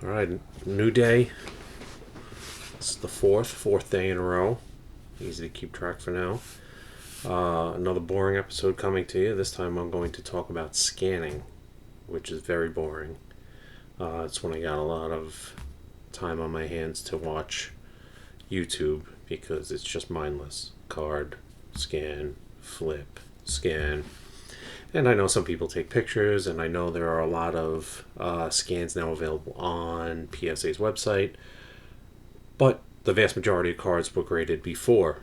All right, new day. It's the fourth day in a row. Easy to keep track for now. Another boring episode coming to you. This time I'm going to talk about scanning, which is very boring. It's when I got a lot of time on my hands to watch YouTube because it's just mindless. Card, scan, flip, scan. And I know some people take pictures, and I know there are a lot of scans now available on PSA's website, but the vast majority of cards were graded before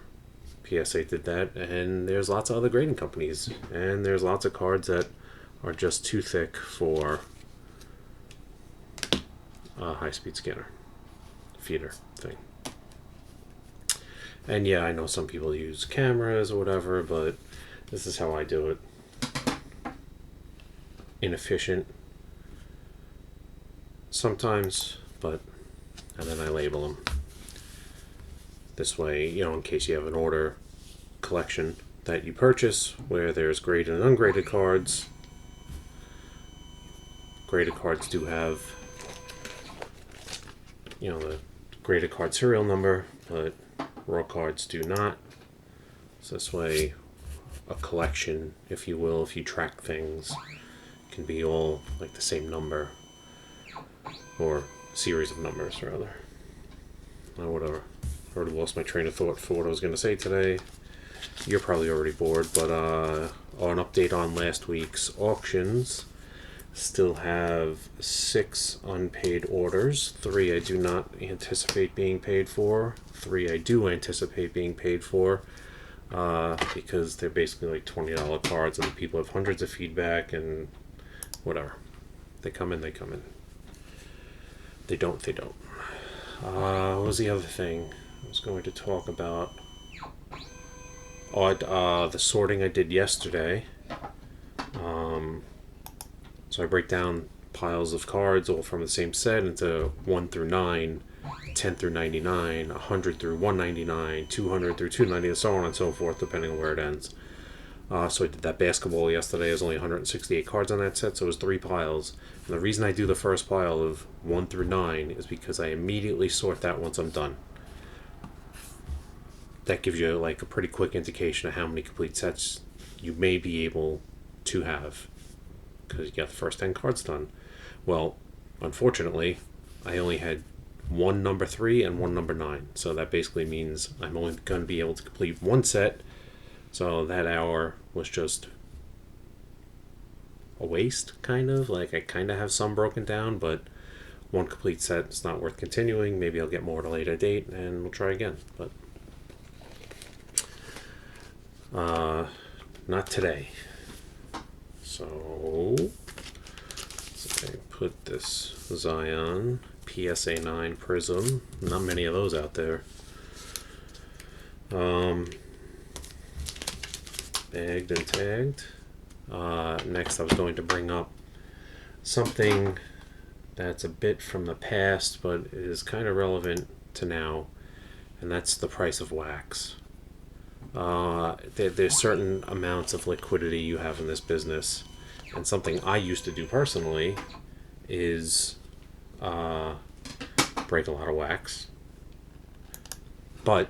PSA did that, and there's lots of other grading companies, and there's lots of cards that are just too thick for a high-speed scanner feeder thing. And yeah, I know some people use cameras or whatever, but this is how I do it. Inefficient sometimes, and then I label them. This way, in case you have an order collection that you purchase where there's graded and ungraded cards. Graded cards do have, the graded card serial number, but raw cards do not. So this way, a collection, if you will, if you track things, can be all like the same number, or series of numbers rather. Whatever. I already lost my train of thought for what I was going to say today. You're probably already bored, but an update on last week's auctions. Still have 6 unpaid orders. 3 I do not anticipate being paid for. 3 I do anticipate being paid for. Because they're basically like $20 cards, and people have hundreds of feedback and whatever. They come in. They don't. What was the other thing I was going to talk about? The sorting I did yesterday. So I break down piles of cards all from the same set into 1 through 9, 10 through 99, 100 through 199, 200 through 290, and so on and so forth, depending on where it ends. So I did that basketball yesterday. There's only 168 cards on that set, so it was 3 piles. And the reason I do the first pile of 1 through 9 is because I immediately sort that once I'm done. That gives you like a pretty quick indication of how many complete sets you may be able to have, because you got the first 10 cards done. Well, unfortunately, I only had 1 number 3 and 1 number 9. So that basically means I'm only going to be able to complete 1 set. So that hour was just a waste, kind of. Like, I kind of have some broken down, but 1 complete set is not worth continuing. Maybe I'll get more at a later date, and we'll try again. But not today. So I put this Zion PSA 9 Prism. Not many of those out there. Bagged and tagged. Next I was going to bring up something that's a bit from the past, but is kind of relevant to now, and that's the price of wax. There's certain amounts of liquidity you have in this business, and something I used to do personally is break a lot of wax. But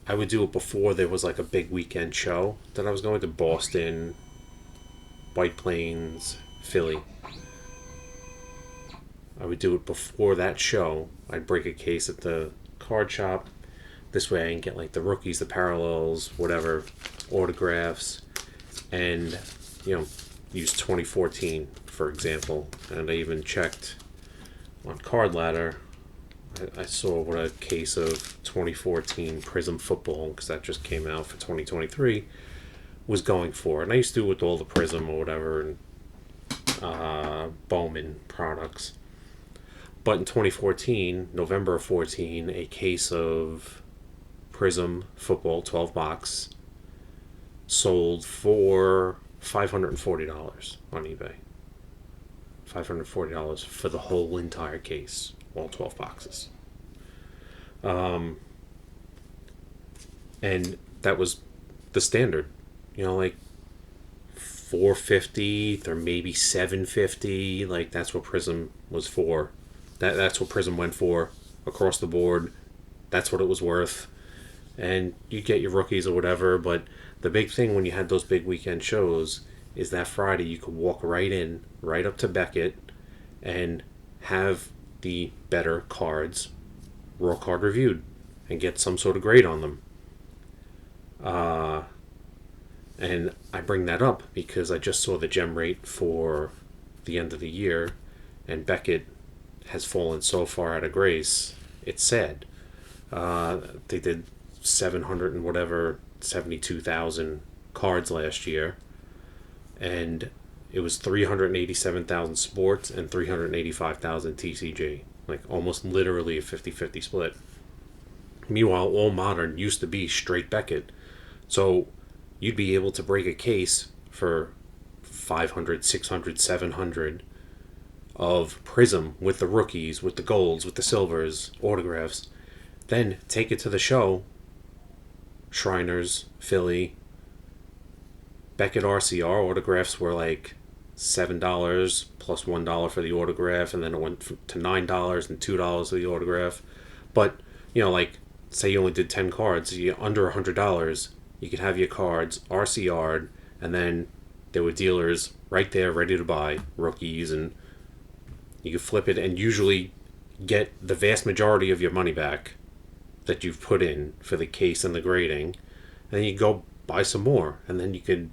I would do it before there was like a big weekend show that I was going to: Boston, White Plains, Philly. I would do it before that show. I'd break a case at the card shop. This way I can get like the rookies, the parallels, whatever, autographs, and use 2014 for example. And I even checked on Card Ladder. I saw what a case of 2014 Prism football, because that just came out for 2023, was going for. And I used to do it with all the Prism or whatever, and Bowman products. But in 2014, November of 14, a case of Prism football 12 box sold for $540 on eBay. $540 for the whole entire case, all 12 boxes. And that was the standard, like $450 or maybe $750. Like, that's what Prism was for That's what Prism went for across the board. That's what it was worth. And you get your rookies or whatever, but the big thing when you had those big weekend shows is that Friday you could walk right in, right up to Beckett, and have the better cards raw card reviewed and get some sort of grade on them. And I bring that up because I just saw the gem rate for the end of the year, and Beckett has fallen so far out of grace. It's sad. They did 700 and whatever, 72,000 cards last year, and it was 387,000 sports and 385,000 TCG. Like almost literally a 50-50 split. Meanwhile, all modern used to be straight Beckett. So you'd be able to break a case for 500, 600, 700 of Prism with the rookies, with the golds, with the silvers, autographs. Then take it to the show. Shriners, Philly, Beckett RCR autographs were like $7 plus $1 for the autograph, and then it went to $9 and $2 for the autograph. But, you know, like, say you only did 10 cards, you under $100, you could have your cards RCR'd, and then there were dealers right there ready to buy, rookies, and you could flip it and usually get the vast majority of your money back that you've put in for the case and the grading, and then you go buy some more, and then you could,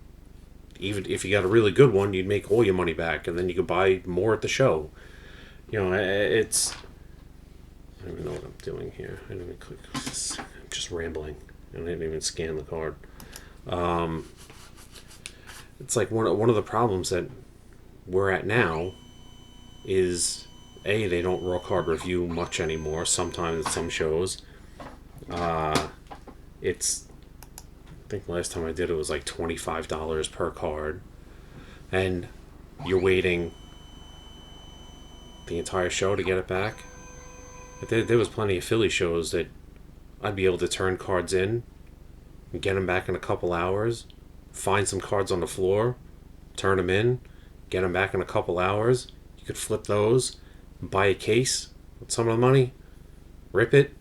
even if you got a really good one, you'd make all your money back, and then you could buy more at the show. You know, it's, I don't even know what I'm doing here. I didn't even click. I'm just rambling. I didn't even scan the card. It's like one of the problems that we're at now is they don't raw card review much anymore. Sometimes at some shows, it's, I think last time I did it was like $25 per card, and you're waiting the entire show to get it back. But there was plenty of Philly shows that I'd be able to turn cards in and get them back in a couple hours, find some cards on the floor, turn them in, get them back in a couple hours. You could flip those, buy a case with some of the money, rip it,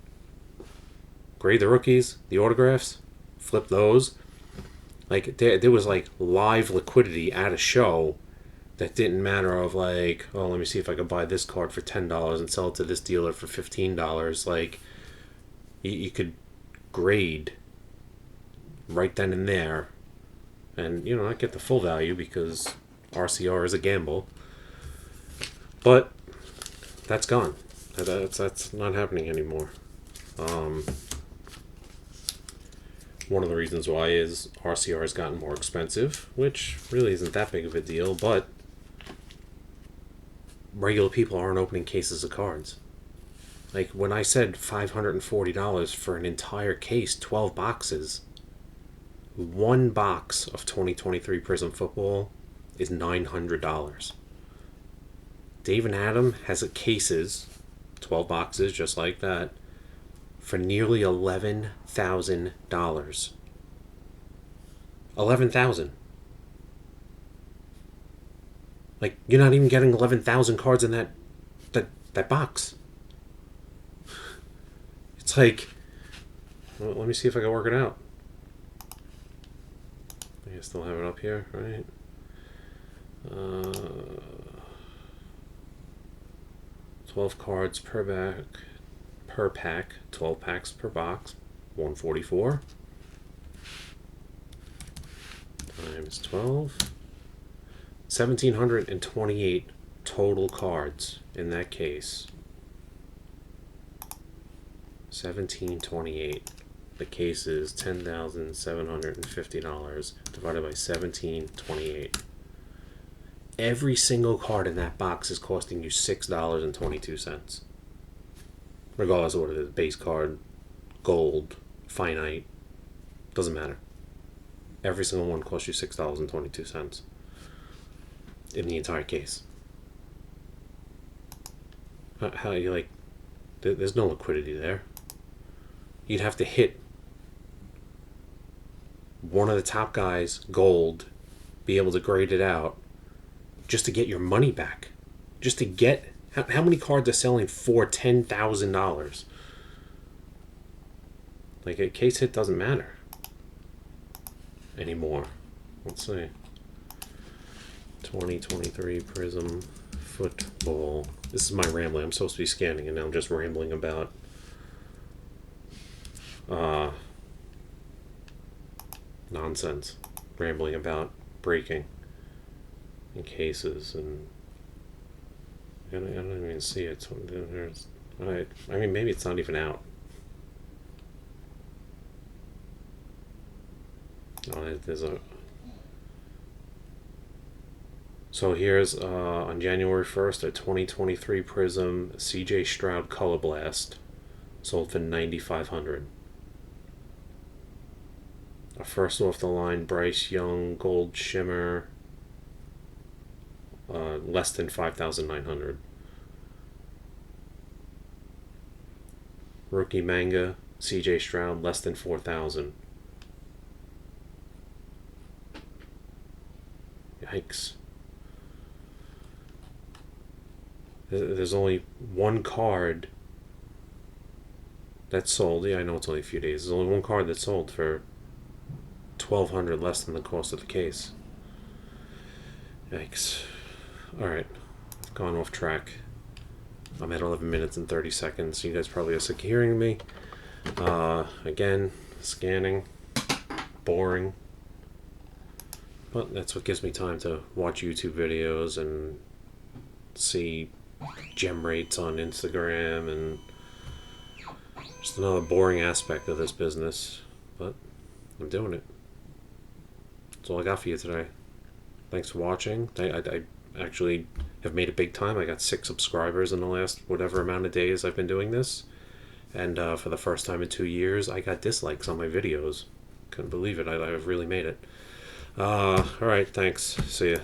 grade the rookies, the autographs, flip those. Like, there was like live liquidity at a show that didn't matter of like, oh, let me see if I could buy this card for $10 and sell it to this dealer for $15. Like, you could grade right then and there, and, you know, not get the full value because RCR is a gamble. But that's gone. That's not happening anymore. One of the reasons why is RCR has gotten more expensive, which really isn't that big of a deal, but regular people aren't opening cases of cards. Like, when I said $540 for an entire case, 12 boxes, one box of 2023 Prism Football is $900. Dave and Adam has cases, 12 boxes just like that, for nearly $11,000. $11,000. Like, you're not even getting 11,000 cards in that box. It's like, well, let me see if I can work it out. I still have it up here, right? 12 cards per pack, 12 packs per box, 144 times 12, 1,728 total cards in that case. 1,728. The case is $10,750 divided by 1,728. Every single card in that box is costing you $6.22. Regardless of what it is, base card, gold, finite, doesn't matter. Every single one costs you $6.22 in the entire case. How you like? There's no liquidity there. You'd have to hit one of the top guys, gold, be able to grade it out, just to get your money back. Just to get How many cards are selling for $10,000? Like, a case hit doesn't matter anymore. Let's see. 2023 Prism Football. This is my rambling. I'm supposed to be scanning, and now I'm just rambling about nonsense. Rambling about breaking in cases, and I don't even see it. So I mean, maybe it's not even out. Oh, there's a. So here's on January 1st a 2023 Prism CJ Stroud Color Blast, sold for $9,500. A first off the line Bryce Young Gold Shimmer, less than $5,900. Rookie Manga CJ Stroud, less than $4,000. Yikes. There's only one card that's sold. Yeah, I know it's only a few days. There's only one card that's sold for $1,200 less than the cost of the case. Yikes. Alright, I've gone off track. I'm at 11 minutes and 30 seconds. You guys probably are sick of hearing me. Again, scanning. Boring. But that's what gives me time to watch YouTube videos and see gem rates on Instagram, and just another boring aspect of this business. But I'm doing it. That's all I got for you today. Thanks for watching. I actually have made it big time. I got 6 subscribers in the last whatever amount of days I've been doing this. And for the first time in 2 years, I got dislikes on my videos. Couldn't believe it. I've really made it. Alright, thanks. See ya.